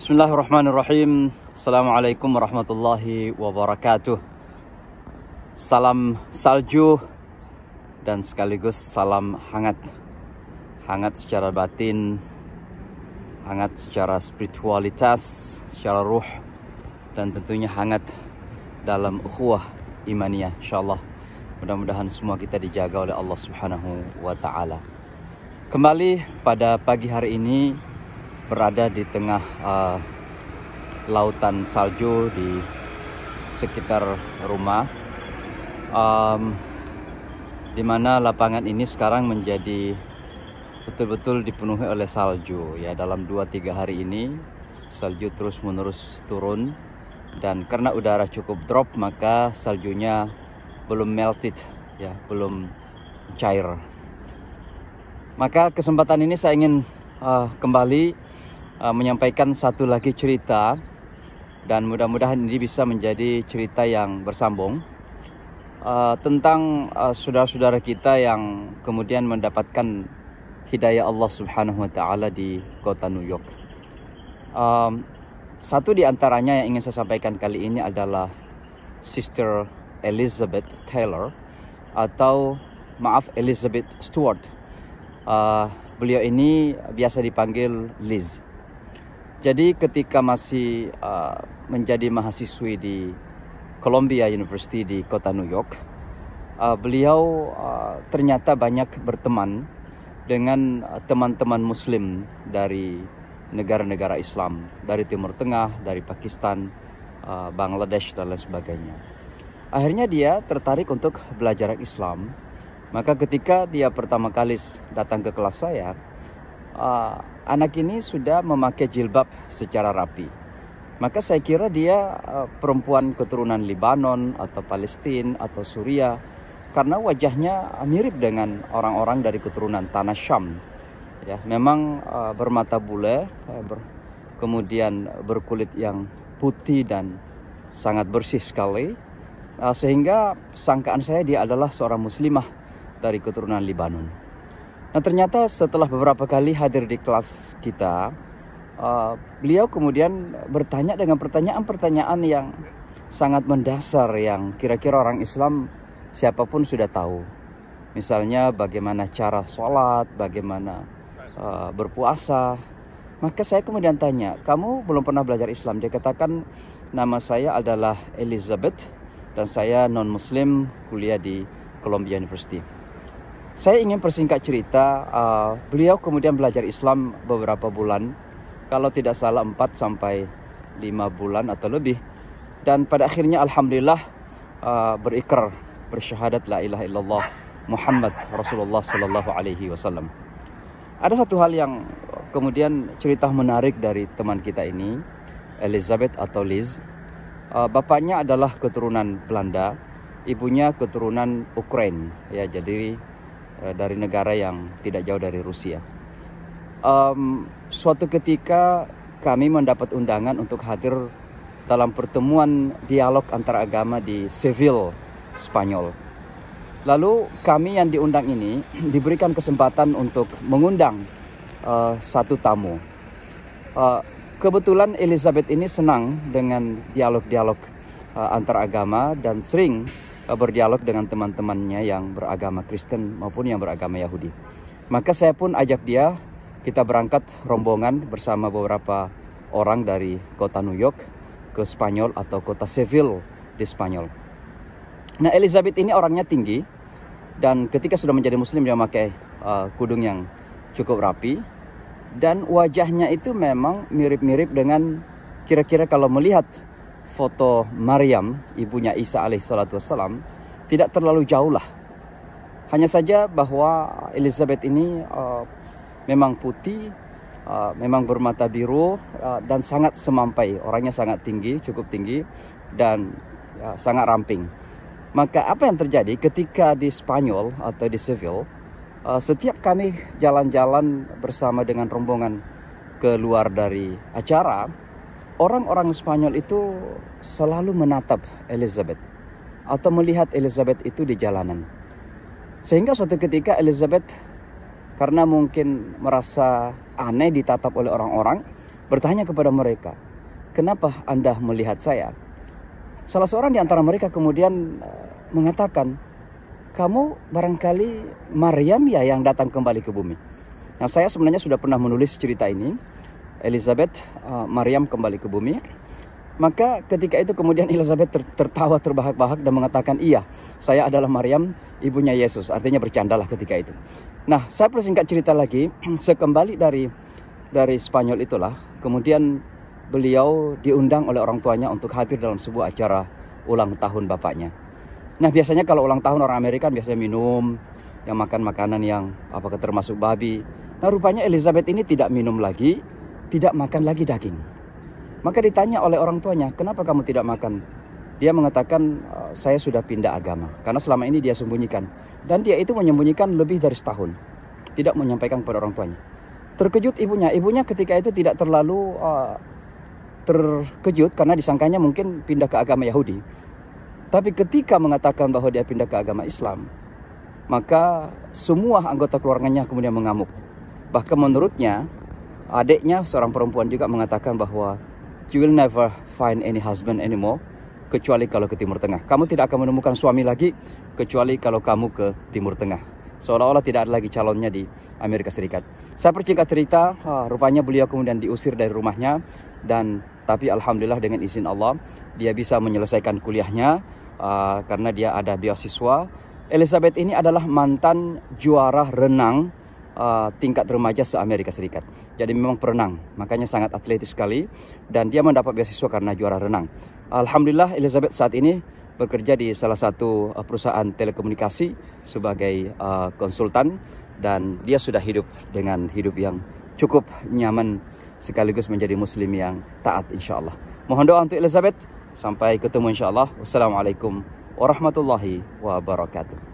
Bismillahirrahmanirrahim. Assalamualaikum warahmatullahi wabarakatuh. Salam salju dan sekaligus salam hangat. Hangat secara batin, hangat secara spiritualitas, secara ruh, dan tentunya hangat dalam ukhuwah imaniyah, insyaallah. Mudah-mudahan semua kita dijaga oleh Allah Subhanahu wa taala. Kembali pada pagi hari ini berada di tengah lautan salju di sekitar rumah, di mana lapangan ini sekarang menjadi betul-betul dipenuhi oleh salju. Ya, dalam 2-3 hari ini salju terus menerus turun, dan karena udara cukup drop maka saljunya belum melted, ya, belum cair. Maka kesempatan ini saya ingin kembali menyampaikan satu lagi cerita, dan mudah-mudahan ini bisa menjadi cerita yang bersambung tentang saudara-saudara kita yang kemudian mendapatkan hidayah Allah Subhanahu wa taala di kota New York. Satu di antaranya yang ingin saya sampaikan kali ini adalah Sister Elizabeth Taylor, atau Elizabeth Stewart. Beliau ini biasa dipanggil Liz. Jadi ketika masih menjadi mahasiswi di Columbia University di kota New York, beliau ternyata banyak berteman dengan teman-teman Muslim dari negara-negara Islam, dari Timur Tengah, dari Pakistan, Bangladesh, dan lain sebagainya. Akhirnya dia tertarik untuk belajar Islam. Maka ketika dia pertama kali datang ke kelas saya, anak ini sudah memakai jilbab secara rapi. Maka saya kira dia perempuan keturunan Lebanon atau Palestina atau Suriah, karena wajahnya mirip dengan orang-orang dari keturunan tanah Syam. Ya, memang bermata bule, kemudian berkulit yang putih dan sangat bersih sekali, sehingga sangkaan saya dia adalah seorang muslimah dari keturunan Lebanon. Nah, ternyata setelah beberapa kali hadir di kelas kita, beliau kemudian bertanya dengan pertanyaan-pertanyaan yang sangat mendasar, yang kira-kira orang Islam siapapun sudah tahu. Misalnya bagaimana cara sholat, bagaimana berpuasa. Maka saya kemudian tanya, kamu belum pernah belajar Islam? Dia katakan, nama saya adalah Elizabeth dan saya non-muslim, kuliah di Columbia University. Saya ingin persingkat cerita, beliau kemudian belajar Islam beberapa bulan, kalau tidak salah 4-5 bulan atau lebih. Dan pada akhirnya alhamdulillah berikrar, bersyahadat la ilaha illallah Muhammad Rasulullah sallallahu alaihi wasallam. Ada satu hal yang kemudian cerita menarik dari teman kita ini, Elizabeth atau Liz. Bapaknya adalah keturunan Belanda, ibunya keturunan Ukraina, ya, jadi dari negara yang tidak jauh dari Rusia. Suatu ketika kami mendapat undangan untuk hadir dalam pertemuan dialog antar agama di Seville, Spanyol. Lalu kami yang diundang ini diberikan kesempatan untuk mengundang satu tamu. Kebetulan Elizabeth ini senang dengan dialog-dialog antar agama dan sering berdialog dengan teman-temannya yang beragama Kristen maupun yang beragama Yahudi. Maka saya pun ajak dia, kita berangkat rombongan bersama beberapa orang dari kota New York ke Spanyol atau kota Seville di Spanyol. Nah, Elizabeth ini orangnya tinggi, dan ketika sudah menjadi muslim dia memakai kudung yang cukup rapi, dan wajahnya itu memang mirip-mirip dengan, kira-kira kalau melihat foto Maryam, ibunya Isa alaihissalatu wassalam, tidak terlalu jauh lah. Hanya saja bahwa Elizabeth ini memang putih, memang bermata biru, dan sangat semampai. Orangnya sangat tinggi, cukup tinggi, dan sangat ramping. Maka apa yang terjadi ketika di Spanyol atau di Seville, setiap kami jalan-jalan bersama dengan rombongan keluar dari acara, orang-orang Spanyol itu selalu menatap Elizabeth atau melihat Elizabeth itu di jalanan. Sehingga suatu ketika Elizabeth, karena mungkin merasa aneh ditatap oleh orang-orang, bertanya kepada mereka, kenapa Anda melihat saya? Salah seorang di antara mereka kemudian mengatakan, kamu barangkali Maryam ya yang datang kembali ke bumi. Nah, saya sebenarnya sudah pernah menulis cerita ini, Elizabeth, Maryam kembali ke bumi. Maka ketika itu kemudian Elizabeth tertawa terbahak-bahak dan mengatakan, iya, saya adalah Maryam, ibunya Yesus. Artinya bercandalah ketika itu. Nah, saya persingkat cerita lagi, sekembali dari Spanyol itulah, kemudian beliau diundang oleh orang tuanya untuk hadir dalam sebuah acara ulang tahun bapaknya. Nah, biasanya kalau ulang tahun orang Amerika biasanya minum, yang makan makanan yang apakah termasuk babi. Nah, rupanya Elizabeth ini tidak minum lagi, tidak makan lagi daging. Maka ditanya oleh orang tuanya, kenapa kamu tidak makan? Dia mengatakan, saya sudah pindah agama. Karena selama ini dia sembunyikan. Dan dia itu menyembunyikan lebih dari setahun. Tidak menyampaikan kepada orang tuanya. Terkejut ibunya. Ibunya ketika itu tidak terlalu terkejut karena disangkanya mungkin pindah ke agama Yahudi. Tapi ketika mengatakan bahwa dia pindah ke agama Islam, maka semua anggota keluarganya kemudian mengamuk. Bahkan menurutnya, adiknya seorang perempuan juga mengatakan bahwa you will never find any husband anymore, kecuali kalau ke Timur Tengah. Kamu tidak akan menemukan suami lagi, kecuali kalau kamu ke Timur Tengah. Seolah-olah tidak ada lagi calonnya di Amerika Serikat. Saya persingkat cerita, rupanya beliau kemudian diusir dari rumahnya. Tapi Alhamdulillah dengan izin Allah, dia bisa menyelesaikan kuliahnya, karena dia ada beasiswa. Elizabeth ini adalah mantan juara renang tingkat remaja se-Amerika Serikat. Jadi memang perenang, makanya sangat atletis sekali. Dan dia mendapat beasiswa karena juara renang. Alhamdulillah Elizabeth saat ini bekerja di salah satu perusahaan telekomunikasi sebagai konsultan. Dan dia sudah hidup dengan hidup yang cukup nyaman, sekaligus menjadi muslim yang taat insya Allah. Mohon doa untuk Elizabeth. Sampai ketemu insya Allah. Wassalamualaikum warahmatullahi wabarakatuh.